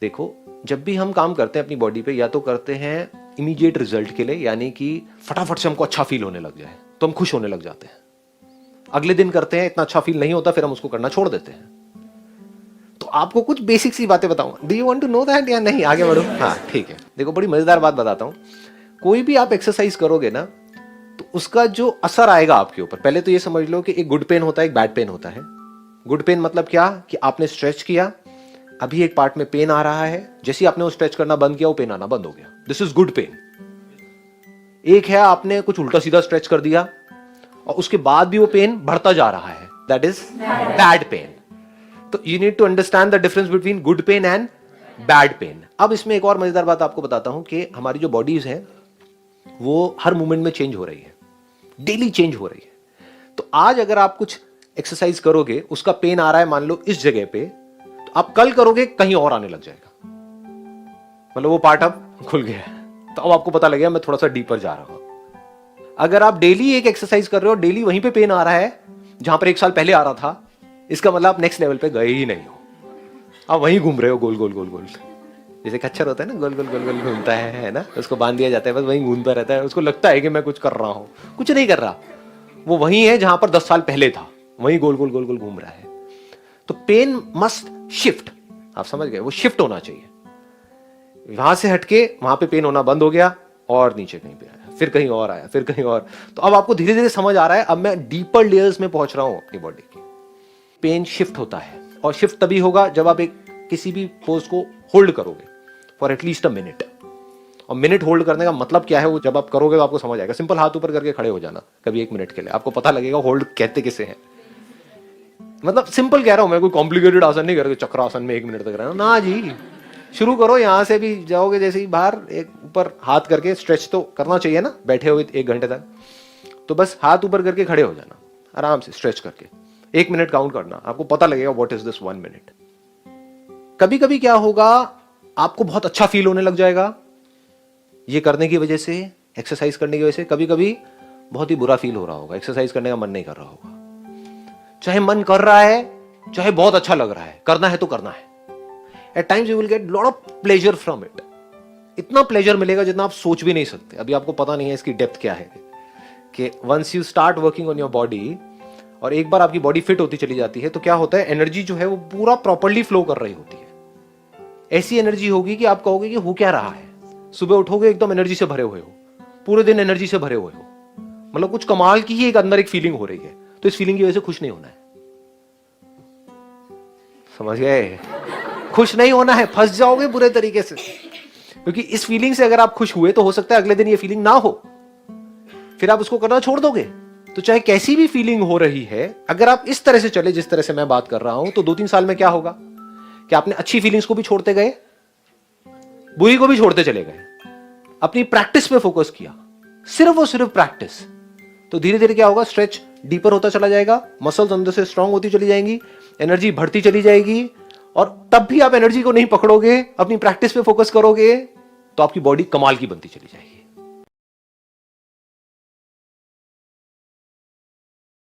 देखो, जब भी हम काम करते हैं अपनी बॉडी पे, या तो करते हैं इमीडिएट रिजल्ट के लिए, यानी कि फटाफट से हमको अच्छा फील होने लग जाए तो हम खुश होने लग जाते हैं। अगले दिन करते हैं, इतना अच्छा फील नहीं होता, फिर हम उसको करना छोड़ देते हैं। तो आपको कुछ बेसिक सी बातें बताऊंगा। Do you want to know that या नहीं? आगे बढ़ो। हाँ ठीक है। देखो, बड़ी मजेदार बात बताता हूं। कोई भी आप एक्सरसाइज करोगे ना, तो उसका जो असर आएगा आपके ऊपर, पहले तो ये समझ लो कि एक गुड पेन होता है, एक बैड पेन होता है। गुड पेन मतलब क्या कि आपने स्ट्रेच किया, अभी एक पार्ट में पेन आ रहा है, जैसे ही आपने वो स्ट्रेच करना बंद किया वो पेन आना बंद हो गया। This is good pain. एक है आपने कुछ उल्टा सीधा स्ट्रेच कर दिया और उसके बाद भी वो पेन बढ़ता जा रहा है, दैट इज बैड पेन। तो you need to understand the difference between good pain and bad pain. अब इसमें एक और मजेदार बात आपको बताता हूं कि हमारी जो बॉडीज है वो हर मोमेंट में चेंज हो रही है, डेली चेंज हो रही है। तो आज अगर आप कुछ एक्सरसाइज करोगे, उसका पेन आ रहा है मान लो इस जगह पे, तो आप कल करोगे कहीं और आने लग जाएगा, मतलब वो पार्ट अब खुल गया है। तो अब आपको पता लगेगा मैं थोड़ा सा डीपर जा रहा हूं। अगर आप डेली एक एक्सरसाइज कर रहे हो, डेली वहीं पे पेन आ रहा है जहां पर एक साल पहले आ रहा था, इसका मतलब आप नेक्स्ट लेवल पे गए ही नहीं हो, आप वहीं घूम रहे हो गोल गोल गोल गोल। जैसे खच्चर होता है ना, गोल गोल गोल गोल घूमता है ना, उसको बांध दिया जाता है, बस वहीं घूमता रहता है। उसको लगता है कि मैं कुछ कर रहा हूं, कुछ नहीं कर रहा, वो वहीं है जहां पर 10 साल पहले था, वहीं गोल गोल गोल गोल घूम रहा है। तो पेन मस्ट शिफ्ट, आप समझ गए? वो शिफ्ट होना चाहिए। वहां से हटके वहां पे पेन होना बंद हो गया और नीचे कहीं पे आया, फिर कहीं और आया, फिर कहीं और। तो अब आपको धीरे धीरे समझ आ रहा है, अब मैं डीपर लेयर्स में पहुंच रहा हूं अपनी बॉडी की। पेन शिफ्ट होता है, और शिफ्ट तभी होगा जब आप एक किसी भी पोज को होल्ड करोगे फॉर एटलीस्ट अ मिनट। और मिनट होल्ड करने का मतलब क्या है, वो जब आप करोगे तो आपको समझ आएगा। सिंपल हाथ ऊपर करके खड़े हो जाना कभी 1 मिनट के लिए, आपको पता लगेगा होल्ड कहते किसे हैं। मतलब सिंपल कह रहा हूं मैं, कोई कॉम्प्लिकेटेड आसन नहीं करके चक्रासन में 1 मिनट तक रहना ना जी। शुरू करो, यहां से भी जाओगे जैसे ही बाहर, एक ऊपर हाथ करके स्ट्रेच तो करना चाहिए ना, बैठे हुए 1 घंटे तक। तो बस हाथ ऊपर करके खड़े हो जाना, आराम से स्ट्रेच करके 1 मिनट काउंट करना, आपको पता लगेगा व्हाट इज दिस 1 मिनट। कभी कभी क्या होगा, आपको बहुत अच्छा फील होने लग जाएगा ये करने की वजह से, एक्सरसाइज करने की वजह से। कभी कभी बहुत ही बुरा फील हो रहा होगा, एक्सरसाइज करने का मन नहीं कर रहा होगा। चाहे मन कर रहा है, चाहे बहुत अच्छा लग रहा है, करना है तो करना है। At times you will get lot of pleasure from it. इतना प्लेजर मिलेगा जितना आप सोच भी नहीं सकते। अभी आपको पता नहीं है इसकी डेप्थ क्या है, कि once you start working on your body, और एक बार आपकी बॉडी फिट होती चली जाती है, तो क्या होता है, एनर्जी जो है वो पूरा प्रॉपर्ली फ्लो कर रही होती है। ऐसी एनर्जी होगी कि आप कहोगे कि हो क्या रहा है। सुबह उठोगे एकदम एनर्जी से भरे हुए हो, पूरे दिन एनर्जी से भरे हुए हो, मतलब कुछ कमाल की ही एक अंदर एक फीलिंग हो रही है। तो इस फीलिंग की वजह से खुश नहीं होना है, समझ गए? खुश नहीं होना है, फंस जाओगे बुरे तरीके से। क्योंकि इस फीलिंग से अगर आप खुश हुए तो हो सकता है अगले दिन ये फीलिंग ना हो, फिर आप उसको करना छोड़ दोगे। तो चाहे कैसी भी फीलिंग हो रही है, अगर आप इस तरह से चले जिस तरह से मैं बात कर रहा हूं, तो 2-3 साल में क्या होगा कि आपने अच्छी फीलिंग्स को भी छोड़ते गए, बुरी को भी छोड़ते चले गए, अपनी प्रैक्टिस पे फोकस किया, सिर्फ और सिर्फ प्रैक्टिस। तो धीरे धीरे क्या होगा, स्ट्रेच डीपर होता चला जाएगा, मसल्स अंदर से स्ट्रांग होती चली जाएंगी, एनर्जी बढ़ती चली जाएगी। और तब भी आप एनर्जी को नहीं पकड़ोगे, अपनी प्रैक्टिस पे फोकस करोगे, तो आपकी बॉडी कमाल की बनती चली जाएगी।